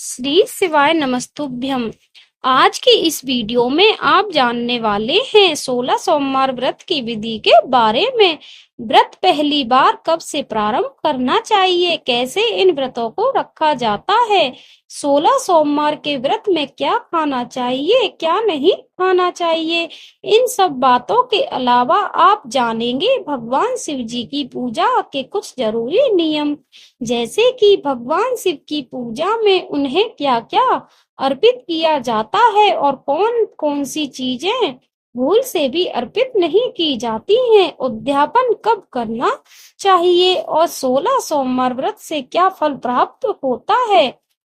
श्री शिवाय नमस्तुभ्यम। आज की इस वीडियो में आप जानने वाले हैं 16 सोमवार व्रत की विधि के बारे में। व्रत पहली बार कब से प्रारंभ करना चाहिए, कैसे इन व्रतों को रखा जाता है, 16 सोमवार के व्रत में क्या खाना चाहिए, क्या नहीं खाना चाहिए। इन सब बातों के अलावा आप जानेंगे भगवान शिव जी की पूजा के कुछ जरूरी नियम, जैसे कि भगवान शिव की पूजा में उन्हें क्या-क्या अर्पित किया जाता है और कौन-कौन सी चीजें भूल से भी अर्पित नहीं की जाती हैं, उद्यापन कब करना चाहिए और 16 सोमवार व्रत से क्या फल प्राप्त होता है।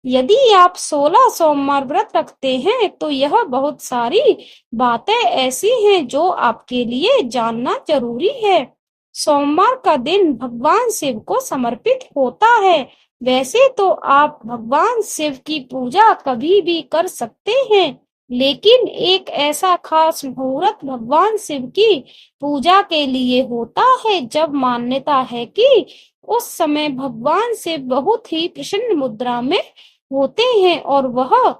यदि आप 16 सोमवार व्रत रखते हैं तो यह बहुत सारी बातें ऐसी हैं जो आपके लिए जानना जरूरी है। सोमवार का दिन भगवान शिव को समर्पित होता है। वैसे तो आप भगवान शिव की पूजा कभी भी कर सकते हैं, लेकिन एक ऐसा खास मुहूर्त भगवान शिव की पूजा के लिए होता है जब मान्यता है कि उस समय भगवान शिव बहुत ही प्रसन्न मुद्रा में होते हैं और वह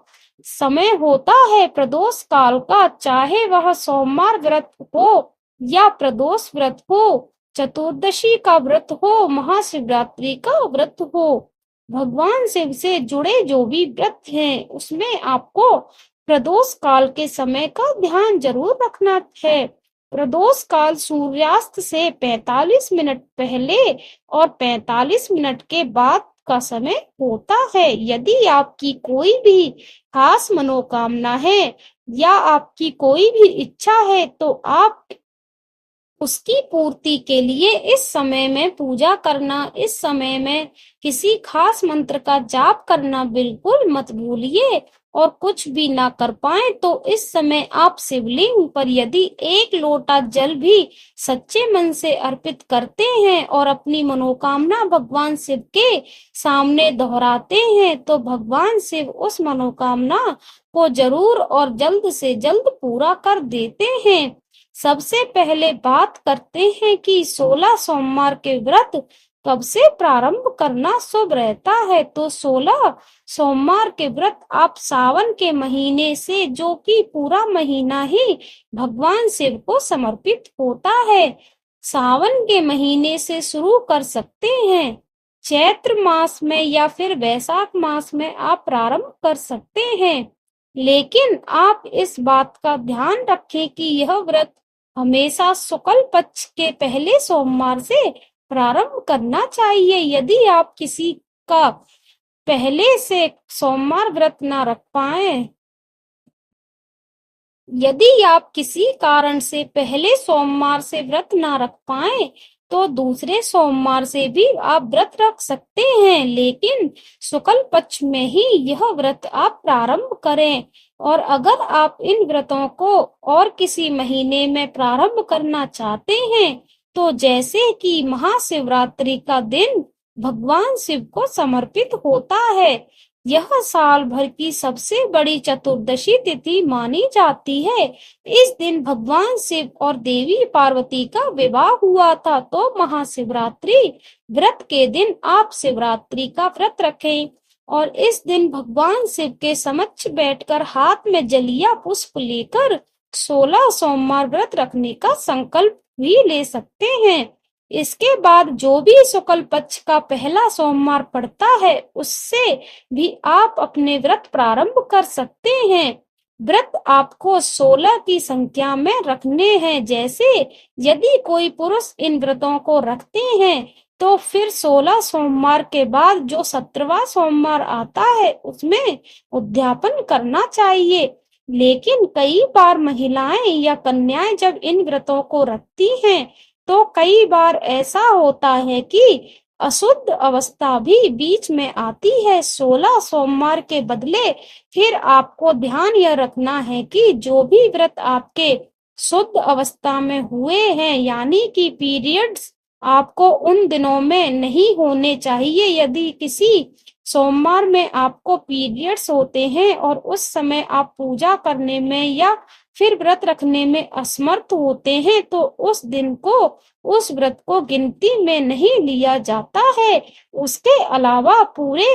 समय होता है प्रदोष काल का, चाहे वह सोमवार व्रत हो या प्रदोष व्रत हो, चतुर्दशी का व्रत हो, महाशिवरात्रि का व्रत हो। भगवान शिव से जुड़े जो भी व्रत हैं उसमें आपको प्रदोष काल के समय का ध्यान जरूर रखना है। प्रदोष काल सूर्यास्त से 45 मिनट पहले और 45 मिनट के बाद का समय होता है। यदि आपकी कोई भी खास मनोकामना है या आपकी कोई भी इच्छा है तो आप उसकी पूर्ति के लिए इस समय में पूजा करना, इस समय में किसी खास मंत्र का जाप करना बिल्कुल मत भूलिए। और कुछ भी ना कर पाए तो इस समय आप शिवलिंग पर यदि एक लोटा जल भी सच्चे मन से अर्पित करते हैं और अपनी मनोकामना भगवान शिव के सामने दोहराते हैं तो भगवान शिव उस मनोकामना को जरूर और जल्द से जल्द पूरा कर देते हैं। सबसे पहले बात करते हैं कि 16 सोमवार के व्रत कब से प्रारंभ करना शुभ रहता है। तो 16 सोमवार के व्रत आप सावन के महीने से, जो कि पूरा महीना ही भगवान शिव को समर्पित होता है, सावन के महीने से शुरू कर सकते हैं। चैत्र मास में या फिर वैशाख मास में आप प्रारंभ कर सकते हैं, लेकिन आप इस बात का ध्यान रखें कि यह व्रत हमेशा शुक्ल पक्ष के पहले सोमवार से प्रारंभ करना चाहिए। यदि आप किसी का पहले से सोमवार व्रत ना रख पाए, यदि आप किसी कारण से पहले सोमवार से व्रत ना रख पाए तो दूसरे सोमवार से भी आप व्रत रख सकते हैं, लेकिन शुक्ल पक्ष में ही यह व्रत आप प्रारंभ करें। और अगर आप इन व्रतों को और किसी महीने में प्रारंभ करना चाहते हैं तो जैसे कि महाशिवरात्रि का दिन भगवान शिव को समर्पित होता है, यह साल भर की सबसे बड़ी चतुर्दशी तिथि मानी जाती है। इस दिन भगवान शिव और देवी पार्वती का विवाह हुआ था, तो महाशिवरात्रि व्रत के दिन आप शिवरात्रि का व्रत रखें और इस दिन भगवान शिव के समक्ष बैठकर हाथ में जलिया पुष्प लेकर 16 सोमवार व्रत रखने का संकल्प भी ले सकते हैं। इसके बाद जो भी शुक्ल पक्ष का पहला सोमवार पड़ता है उससे भी आप अपने व्रत प्रारंभ कर सकते हैं। व्रत आपको 16 की संख्या में रखने हैं। जैसे यदि कोई पुरुष इन व्रतों को रखते हैं तो फिर 16 सोमवार के बाद जो 17वां सोमवार आता है उसमें उद्यापन करना चाहिए। लेकिन कई बार महिलाएं या कन्याएं जब इन व्रतों को रखती हैं तो कई बार ऐसा होता है कि अशुद्ध अवस्था भी बीच में आती है 16 सोमवार के बदले। फिर आपको ध्यान यह रखना है कि जो भी व्रत आपके शुद्ध अवस्था में हुए हैं, यानी कि पीरियड्स, आपको उन दिनों में नहीं होने चाहिए। यदि किसी सोमवार में आपको पीरियड्स होते हैं और उस समय आप पूजा करने में या फिर व्रत रखने में असमर्थ होते हैं तो उस दिन को, उस व्रत को गिनती में नहीं लिया जाता है। उसके अलावा पूरे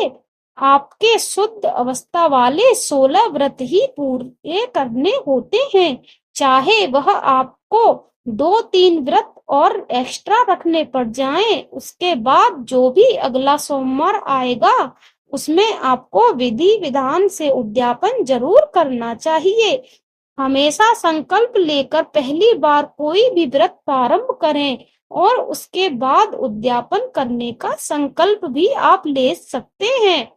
आपके शुद्ध अवस्था वाले 16 व्रत ही पूरे करने होते हैं। चाहे वह आपको 2-3 व्रत और एक्स्ट्रा रखने पड़ जाएं, उसके बाद जो भी अगला सोमवार आएगा उसमें आपको विधि विधान से उद्यापन जरूर करना चाहिए। हमेशा संकल्प लेकर पहली बार कोई भी व्रत प्रारंभ करें और उसके बाद उद्यापन करने का संकल्प भी आप ले सकते हैं।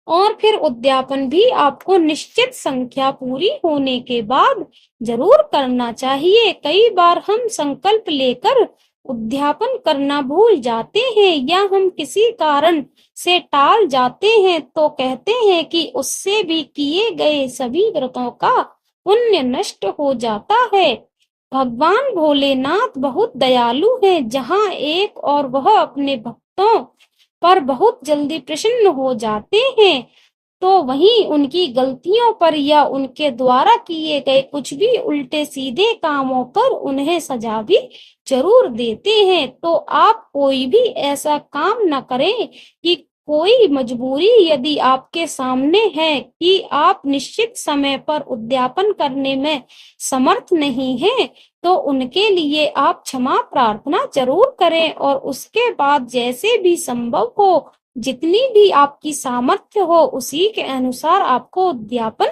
और फिर उद्यापन भी आपको निश्चित संख्या पूरी होने के बाद जरूर करना चाहिए। कई बार हम संकल्प लेकर उद्यापन करना भूल जाते हैं या हम किसी कारण से टाल जाते हैं तो कहते हैं कि उससे भी किए गए सभी व्रतों का पुण्य नष्ट हो जाता है। भगवान भोलेनाथ बहुत दयालु हैं, जहाँ एक और वह अपने भक्तों पर बहुत जल्दी प्रसन्न हो जाते हैं, तो वहीं उनकी गलतियों पर या उनके द्वारा किए गए कुछ भी उल्टे सीधे कामों पर उन्हें सजा भी जरूर देते हैं। तो आप कोई भी ऐसा काम न करें कि कोई मजबूरी यदि आपके सामने है कि आप निश्चित समय पर उद्यापन करने में समर्थ नहीं हैं, तो उनके लिए आप क्षमा प्रार्थना जरूर करें और उसके बाद जैसे भी संभव हो, जितनी भी आपकी सामर्थ्य हो, उसी के अनुसार आपको उद्यापन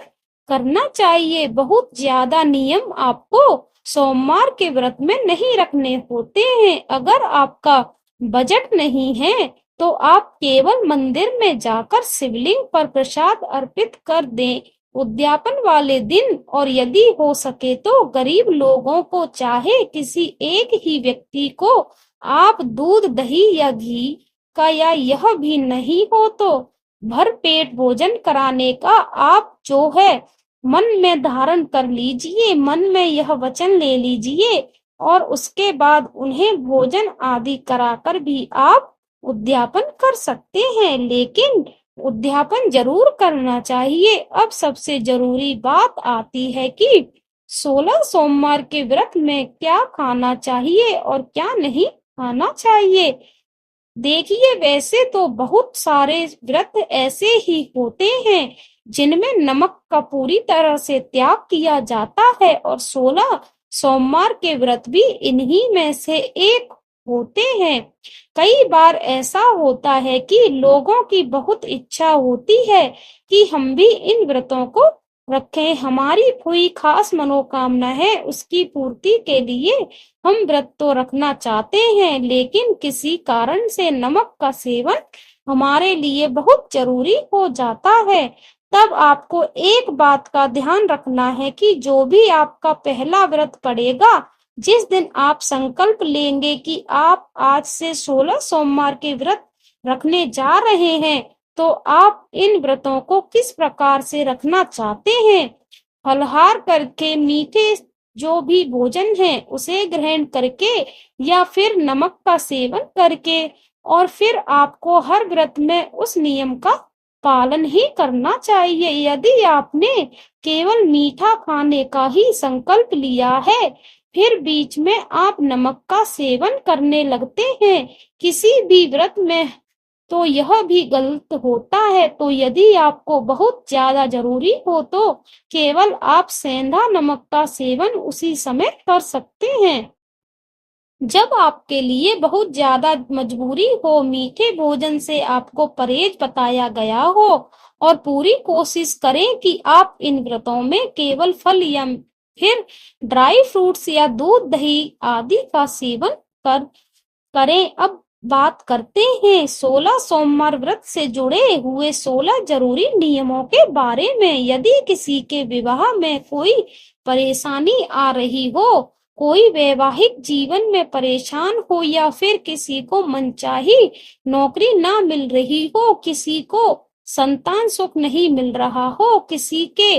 करना चाहिए। बहुत ज्यादा नियम आपको सोमवार के व्रत में नहीं रखने होते हैं। अगर आपका बजट नहीं है तो आप केवल मंदिर में जाकर शिवलिंग पर प्रसाद अर्पित कर दें उद्यापन वाले दिन, और यदि हो सके तो गरीब लोगों को, चाहे किसी एक ही व्यक्ति को आप दूध दही या घी का या यह भी नहीं हो तो भर पेट भोजन कराने का आप जो है मन में धारण कर लीजिए, मन में यह वचन ले लीजिए और उसके बाद उन्हें भोजन आदि कराकर भी आप उद्यापन कर सकते हैं। लेकिन उद्यापन जरूर करना चाहिए। अब सबसे जरूरी बात आती है कि 16 सोमवार के व्रत में क्या खाना चाहिए और क्या नहीं खाना चाहिए। देखिए, वैसे तो बहुत सारे व्रत ऐसे ही होते हैं जिनमें नमक का पूरी तरह से त्याग किया जाता है और 16 सोमवार के व्रत भी इन्हीं में से एक होते हैं। कई बार ऐसा होता है कि लोगों की बहुत इच्छा होती है कि हम भी इन व्रतों को रखें, हमारी कोई खास मनोकामना है, उसकी पूर्ति के लिए हम व्रत तो रखना चाहते हैं, लेकिन किसी कारण से नमक का सेवन हमारे लिए बहुत जरूरी हो जाता है। तब आपको एक बात का ध्यान रखना है कि जो भी आपका पहला व्रत पड़ेगा, जिस दिन आप संकल्प लेंगे कि आप आज से 16 सोमवार के व्रत रखने जा रहे हैं, तो आप इन व्रतों को किस प्रकार से रखना चाहते हैं। फलाहार करके, मीठे जो भी भोजन है उसे ग्रहण करके या फिर नमक का सेवन करके, और फिर आपको हर व्रत में उस नियम का पालन ही करना चाहिए। यदि आपने केवल मीठा खाने का ही संकल्प लिया है, फिर बीच में आप नमक का सेवन करने लगते हैं किसी भी व्रत में, तो यह भी गलत होता है। तो यदि आपको बहुत ज्यादा जरूरी हो तो केवल आप सेंधा नमक का सेवन उसी समय कर सकते हैं। जब आपके लिए बहुत ज्यादा मजबूरी हो, मीठे भोजन से आपको परहेज बताया गया हो, और पूरी कोशिश करें कि आप इन व्रतों में केवल फल या फिर ड्राई फ्रूट्स या दूध दही आदि का सेवन करें। अब बात करते हैं 16 सोमवार व्रत से जुड़े हुए 16 जरूरी नियमों के बारे में। यदि किसी के विवाह में कोई परेशानी आ रही हो, कोई वैवाहिक जीवन में परेशान हो, या फिर किसी को मनचाही नौकरी ना मिल रही हो, किसी को संतान सुख नहीं मिल रहा हो, किसी के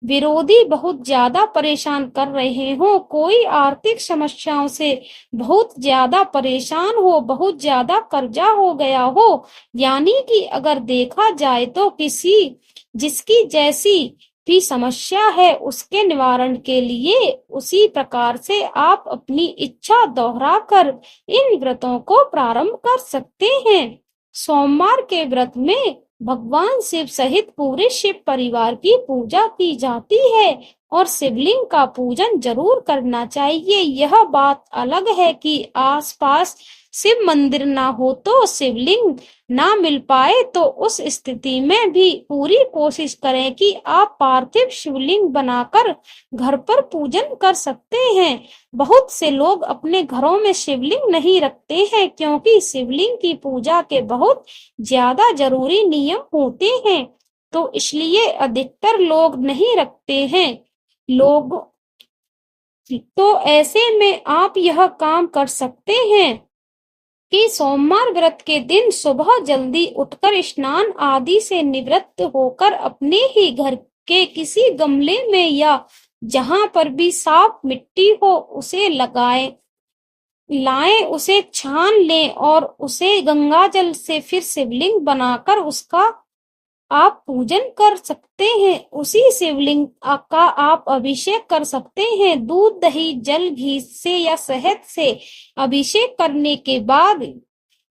विरोधी बहुत ज्यादा परेशान कर रहे हो, कोई आर्थिक समस्याओं से बहुत ज्यादा परेशान हो, बहुत ज्यादा कर्जा हो गया हो, यानी कि अगर देखा जाए तो किसी जिसकी जैसी भी समस्या है उसके निवारण के लिए उसी प्रकार से आप अपनी इच्छा दोहराकर इन व्रतों को प्रारंभ कर सकते हैं। सोमवार के व्रत में भगवान शिव सहित पूरे शिव परिवार की पूजा की जाती है और शिवलिंग का पूजन जरूर करना चाहिए। यह बात अलग है कि आसपास शिव मंदिर ना हो तो शिवलिंग ना मिल पाए, तो उस स्थिति में भी पूरी कोशिश करें कि आप पार्थिव शिवलिंग बनाकर घर पर पूजन कर सकते हैं। बहुत से लोग अपने घरों में शिवलिंग नहीं रखते हैं क्योंकि शिवलिंग की पूजा के बहुत ज्यादा जरूरी नियम होते हैं, तो इसलिए अधिकतर लोग नहीं रखते हैं। लोग तो ऐसे में आप यह काम कर सकते हैं कि सोमवार व्रत के दिन सुबह जल्दी उठकर स्नान आदि से निवृत्त होकर अपने ही घर के किसी गमले में या जहां पर भी साफ मिट्टी हो उसे लाएं, उसे छान लें और उसे गंगा जल से फिर शिवलिंग बनाकर उसका आप पूजन कर सकते हैं। उसी शिवलिंग का आप अभिषेक कर सकते हैं। दूध, दही, जल, घी से या शहद से अभिषेक करने के बाद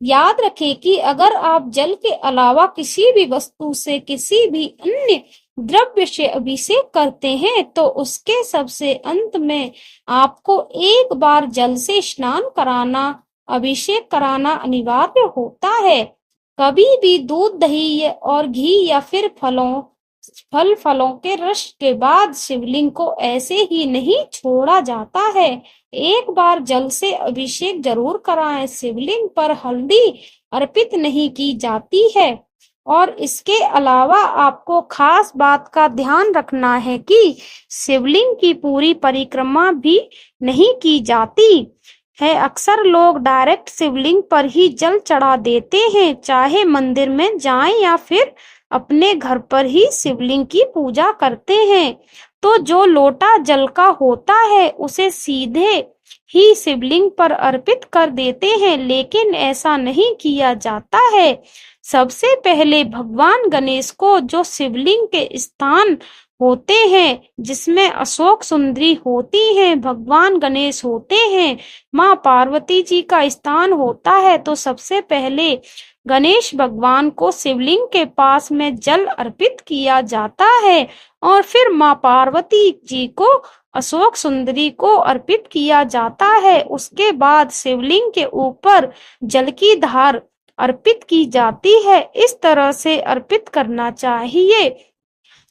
याद रखें कि अगर आप जल के अलावा किसी भी वस्तु से, किसी भी अन्य द्रव्य से अभिषेक करते हैं तो उसके सबसे अंत में आपको एक बार जल से स्नान कराना, अभिषेक कराना अनिवार्य होता है। कभी भी दूध, दही और घी या फिर फलों के रस के बाद शिवलिंग को ऐसे ही नहीं छोड़ा जाता है। एक बार जल से अभिषेक जरूर कराएं। शिवलिंग पर हल्दी अर्पित नहीं की जाती है और इसके अलावा आपको खास बात का ध्यान रखना है कि शिवलिंग की पूरी परिक्रमा भी नहीं की जाती है। अक्सर लोग डायरेक्ट शिवलिंग पर ही जल चढ़ा देते हैं, चाहे मंदिर में जाएं या फिर अपने घर पर ही शिवलिंग की पूजा करते हैं। तो जो लोटा जल का होता है उसे सीधे ही शिवलिंग पर अर्पित कर देते हैं, लेकिन ऐसा नहीं किया जाता है। सबसे पहले भगवान गणेश को, जो शिवलिंग के स्थान होते हैं जिसमें अशोक सुंदरी होती हैं, भगवान गणेश होते हैं, माँ पार्वती जी का स्थान होता है, तो सबसे पहले गणेश भगवान को शिवलिंग के पास में जल अर्पित किया जाता है और फिर माँ पार्वती जी को, अशोक सुंदरी को अर्पित किया जाता है। उसके बाद शिवलिंग के ऊपर जल की धार अर्पित की जाती है। इस तरह से अर्पित करना चाहिए,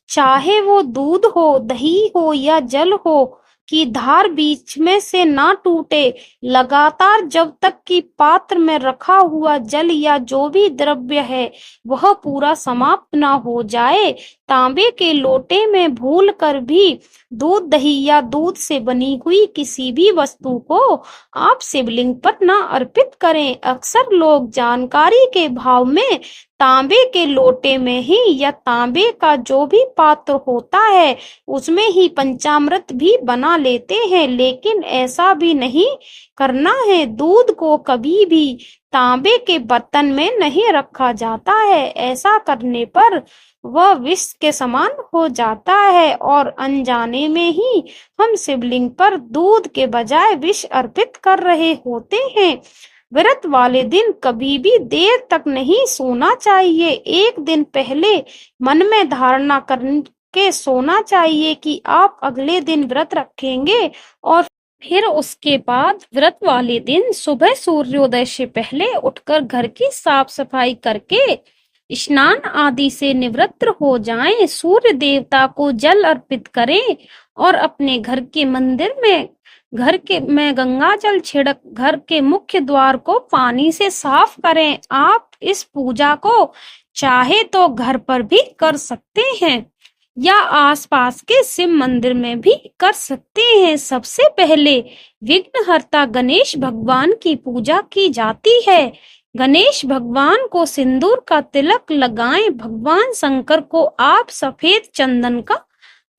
चाहे वो दूध हो, दही हो या जल हो, कि धार बीच में से ना टूटे। लगातार जब तक कि पात्र में रखा हुआ जल या जो भी द्रव्य है वह पूरा समाप्त ना हो जाए। तांबे के लोटे में भूल कर भी दूध, दही या दूध से बनी हुई किसी भी वस्तु को आप शिवलिंग पर ना अर्पित करें। अक्सर लोग जानकारी के भाव में तांबे के लोटे में ही या तांबे का जो भी पात्र होता है उसमें ही पंचामृत भी बना लेते हैं, लेकिन ऐसा भी नहीं करना है। दूध को कभी भी तांबे के बर्तन में नहीं रखा जाता है। ऐसा करने पर वह विष के समान हो जाता है और अनजाने में ही हम शिवलिंग पर दूध के बजाय विष अर्पित कर रहे होते हैं। व्रत वाले दिन कभी भी देर तक नहीं सोना चाहिए। एक दिन पहले मन में धारणा करके सोना चाहिए कि आप अगले दिन व्रत रखेंगे और फिर उसके बाद व्रत वाले दिन सुबह सूर्योदय से पहले उठकर घर की साफ सफाई करके स्नान आदि से निवृत्त हो जाएं। सूर्य देवता को जल अर्पित करें और अपने घर के मंदिर में गंगा जल छिड़क घर के मुख्य द्वार को पानी से साफ करें। आप इस पूजा को चाहे तो घर पर भी कर सकते हैं या आसपास के शिव मंदिर में भी कर सकते हैं। सबसे पहले विघ्नहर्ता गणेश भगवान की पूजा की जाती है। गणेश भगवान को सिंदूर का तिलक लगाएं। भगवान शंकर को आप सफेद चंदन का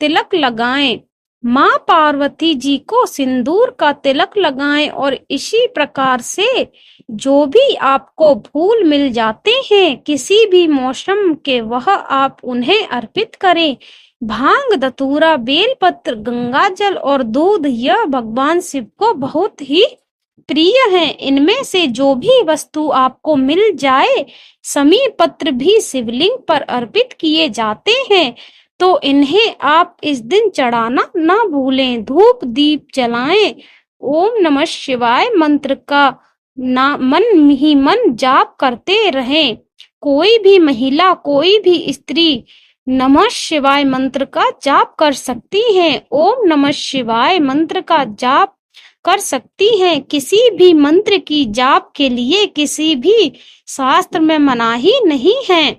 तिलक लगाएं। माँ पार्वती जी को सिंदूर का तिलक लगाएं और इसी प्रकार से जो भी आपको फूल मिल जाते हैं किसी भी मौसम के, वह आप उन्हें अर्पित करें। भांग, धतूरा, बेलपत्र, गंगा जल और दूध यह भगवान शिव को बहुत ही प्रिय हैं। इनमें से जो भी वस्तु आपको मिल जाए, समी पत्र भी शिवलिंग पर अर्पित किए जाते हैं, तो इन्हें आप इस दिन चढ़ाना ना भूलें। धूप दीप जलाएं, ओम नमः शिवाय मंत्र का ना मन ही मन जाप करते रहें। कोई भी महिला, कोई भी स्त्री नमः शिवाय मंत्र का जाप कर सकती हैं। ओम नमः शिवाय मंत्र का जाप कर सकती हैं। किसी भी मंत्र की जाप के लिए किसी भी शास्त्र में मनाही नहीं है।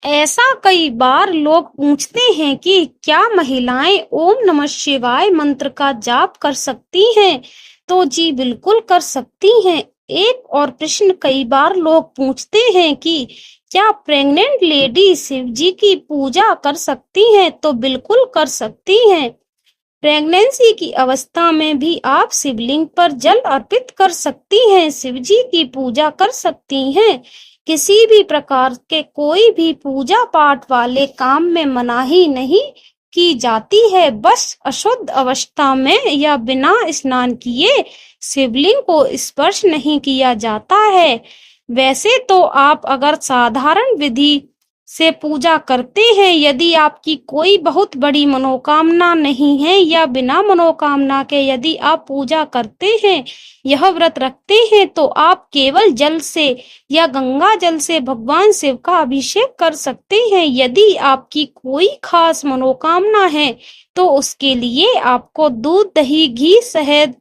ऐसा कई बार लोग पूछते हैं कि क्या महिलाएं ओम नमः शिवाय मंत्र का जाप कर सकती हैं? तो जी बिल्कुल कर सकती हैं। एक और प्रश्न कई बार लोग पूछते हैं कि क्या प्रेग्नेंट लेडी शिव जी की पूजा कर सकती हैं? तो बिल्कुल कर सकती हैं। प्रेगनेंसी की अवस्था में भी आप शिवलिंग पर जल अर्पित कर सकती हैं, शिव जी की पूजा कर सकती हैं। किसी भी प्रकार के कोई भी पूजा पाठ वाले काम में मनाही नहीं की जाती है। बस अशुद्ध अवस्था में या बिना स्नान किए शिवलिंग को स्पर्श नहीं किया जाता है। वैसे तो आप अगर साधारण विधि से पूजा करते हैं, यदि आपकी कोई बहुत बड़ी मनोकामना नहीं है या बिना मनोकामना के यदि आप पूजा करते हैं, यह व्रत रखते हैं, तो आप केवल जल से या गंगा जल से भगवान शिव का अभिषेक कर सकते हैं। यदि आपकी कोई खास मनोकामना है तो उसके लिए आपको दूध, दही, घी, शहद,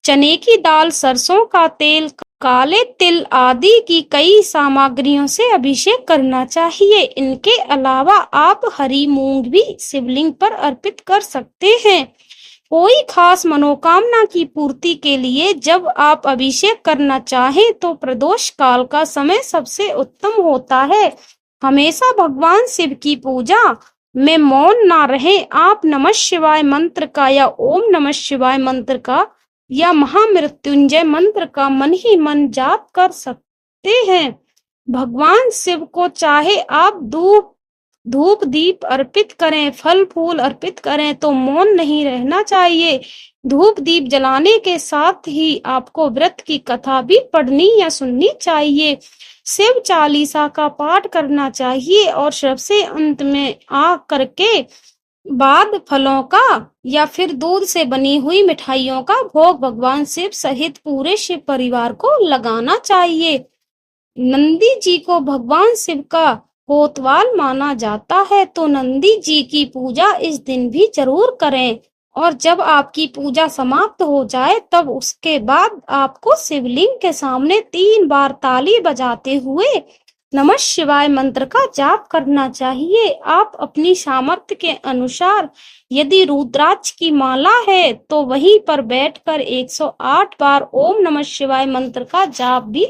चने की दाल, सरसों का तेल, काले तिल आदि की कई सामग्रियों से अभिषेक करना चाहिए। इनके अलावा आप हरी मूंग भी शिवलिंग पर अर्पित कर सकते हैं। कोई खास मनोकामना की पूर्ति के लिए जब आप अभिषेक करना चाहें तो प्रदोष काल का समय सबसे उत्तम होता है। हमेशा भगवान शिव की पूजा में मौन ना रहें। आप नमः शिवाय मंत्र का या ओम नमः शिवाय मंत्र का या महामृत्युंजय मंत्र का मन ही मन जाप कर सकते हैं। भगवान शिव को चाहे आप धूप दीप अर्पित करें, फल फूल अर्पित करें, तो मौन नहीं रहना चाहिए। धूप दीप जलाने के साथ ही आपको व्रत की कथा भी पढ़नी या सुननी चाहिए। शिव चालीसा का पाठ करना चाहिए और सबसे अंत में आ करके बाद फलों का या फिर दूध से बनी हुई मिठाइयों का भोग भगवान शिव सहित पूरे शिव परिवार को लगाना चाहिए। नंदी जी को भगवान शिव का कोतवाल माना जाता है, तो नंदी जी की पूजा इस दिन भी जरूर करें। और जब आपकी पूजा समाप्त हो जाए तब उसके बाद आपको शिवलिंग के सामने 3 बार ताली बजाते हुए नमः शिवाय मंत्र का जाप करना चाहिए। आप अपनी सामर्थ्य के अनुसार यदि रुद्राक्ष की माला है तो वहीं पर बैठकर 108 बार ओम नमः शिवाय मंत्र का जाप भी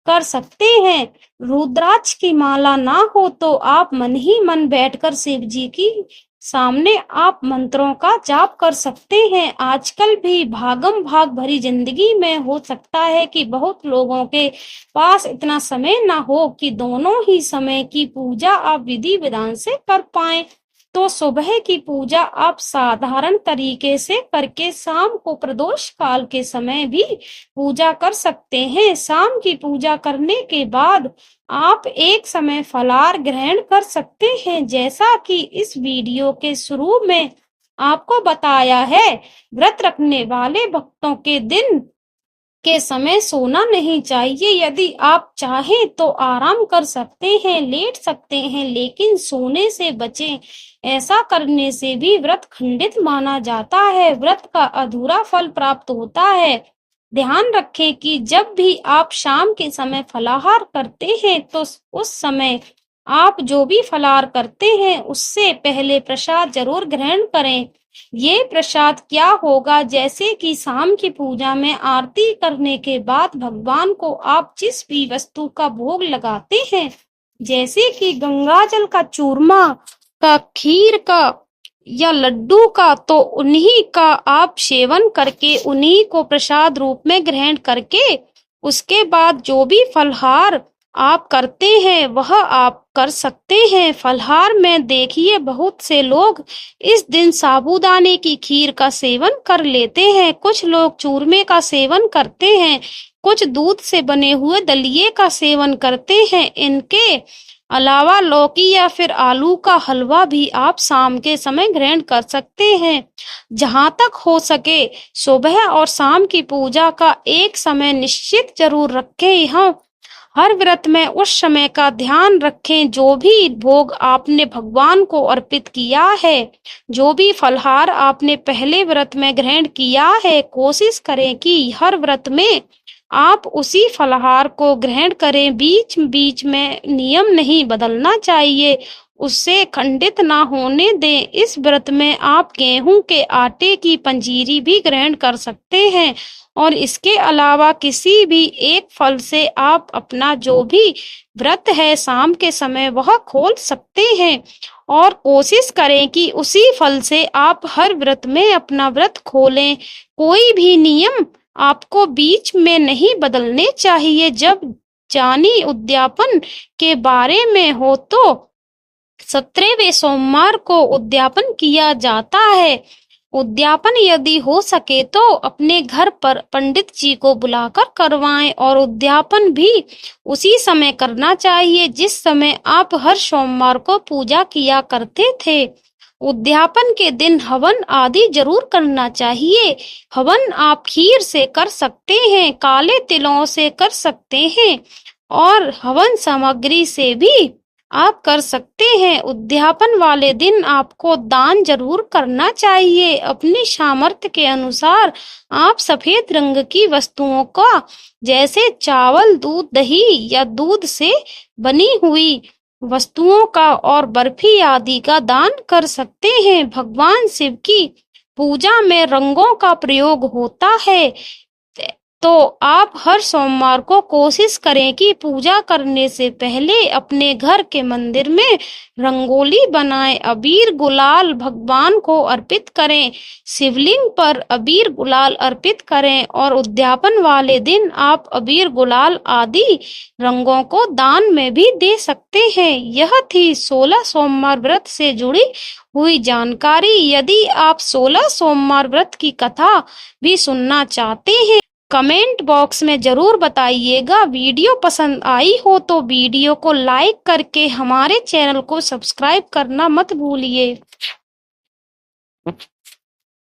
कर सकते हैं। रुद्राक्ष की माला ना हो तो आप मन ही मन बैठकर शिव जी की सामने आप मंत्रों का जाप कर सकते हैं। आजकल भी भागम भाग भरी जिंदगी में हो सकता है कि बहुत लोगों के पास इतना समय ना हो कि दोनों ही समय की पूजा आप विधि विधान से कर पाएं। तो सुबह की पूजा आप साधारण तरीके से करके शाम को प्रदोष काल के समय भी पूजा कर सकते हैं। शाम की पूजा करने के बाद आप एक समय फलाहार ग्रहण कर सकते हैं। जैसा कि इस वीडियो के शुरू में आपको बताया है, व्रत रखने वाले भक्तों के दिन के समय सोना नहीं चाहिए। यदि आप चाहें तो आराम कर सकते हैं, लेट सकते हैं, लेकिन सोने से बचें। ऐसा करने से भी व्रत खंडित माना जाता है, व्रत का अधूरा फल प्राप्त होता है। ध्यान रखें कि जब भी आप शाम के समय फलाहार करते हैं तो उस समय आप जो भी फलाहार करते हैं उससे पहले प्रसाद जरूर ग्रहण करें। ये प्रसाद क्या होगा, जैसे कि शाम की पूजा में आरती करने के बाद भगवान को आप जिस भी वस्तु का भोग लगाते हैं, जैसे कि गंगाजल का, चूरमा का, खीर का या लड्डू का, तो उन्हीं का आप सेवन करके उन्हीं को प्रसाद रूप में ग्रहण करके उसके बाद जो भी फलहार आप करते हैं वह आप कर सकते हैं। फलाहार में देखिए बहुत से लोग इस दिन साबूदाने की खीर का सेवन कर लेते हैं, कुछ लोग चूरमे का सेवन करते हैं, कुछ दूध से बने हुए दलिये का सेवन करते हैं। इनके अलावा लौकी या फिर आलू का हलवा भी आप शाम के समय ग्रहण कर सकते हैं। जहाँ तक हो सके सुबह और शाम की पूजा का एक समय निश्चित जरूर रखें। यहाँ हर व्रत में उस समय का ध्यान रखें। जो भी भोग आपने भगवान को अर्पित किया है, जो भी फलहार आपने पहले व्रत में ग्रहण किया है, कोशिश करें कि हर व्रत में आप उसी फलाहार को ग्रहण करें। बीच बीच में नियम नहीं बदलना चाहिए, उससे खंडित ना होने दें। इस व्रत में आप गेहूं के आटे की पंजीरी भी ग्रहण कर सकते हैं और इसके अलावा किसी भी एक फल से आप अपना जो भी व्रत है शाम के समय वह खोल सकते हैं और कोशिश करें कि उसी फल से आप हर व्रत में अपना व्रत खोलें। कोई भी नियम आपको बीच में नहीं बदलने चाहिए। जब जानी उद्यापन के बारे में हो तो 17वें सोमवार को उद्यापन किया जाता है। उद्यापन यदि हो सके तो अपने घर पर पंडित जी को बुलाकर करवाएं और उद्यापन भी उसी समय करना चाहिए जिस समय आप हर सोमवार को पूजा किया करते थे। उद्यापन के दिन हवन आदि जरूर करना चाहिए। हवन आप खीर से कर सकते हैं, काले तिलों से कर सकते हैं और हवन सामग्री से भी आप कर सकते हैं। उद्यापन वाले दिन आपको दान जरूर करना चाहिए। अपनी सामर्थ्य के अनुसार आप सफेद रंग की वस्तुओं का जैसे चावल, दूध, दही या दूध से बनी हुई वस्तुओं का और बर्फी आदि का दान कर सकते हैं। भगवान शिव की पूजा में रंगों का प्रयोग होता है, तो आप हर सोमवार को कोशिश करें कि पूजा करने से पहले अपने घर के मंदिर में रंगोली बनाएं। अबीर गुलाल भगवान को अर्पित करें, शिवलिंग पर अबीर गुलाल अर्पित करें और उद्यापन वाले दिन आप अबीर गुलाल आदि रंगों को दान में भी दे सकते हैं। यह थी 16 सोमवार व्रत से जुड़ी हुई जानकारी। यदि आप 16 सोमवार व्रत की कथा भी सुनना चाहते हैं कमेंट बॉक्स में जरूर बताइएगा। वीडियो पसंद आई हो तो वीडियो को लाइक करके हमारे चैनल को सब्सक्राइब करना मत भूलिए।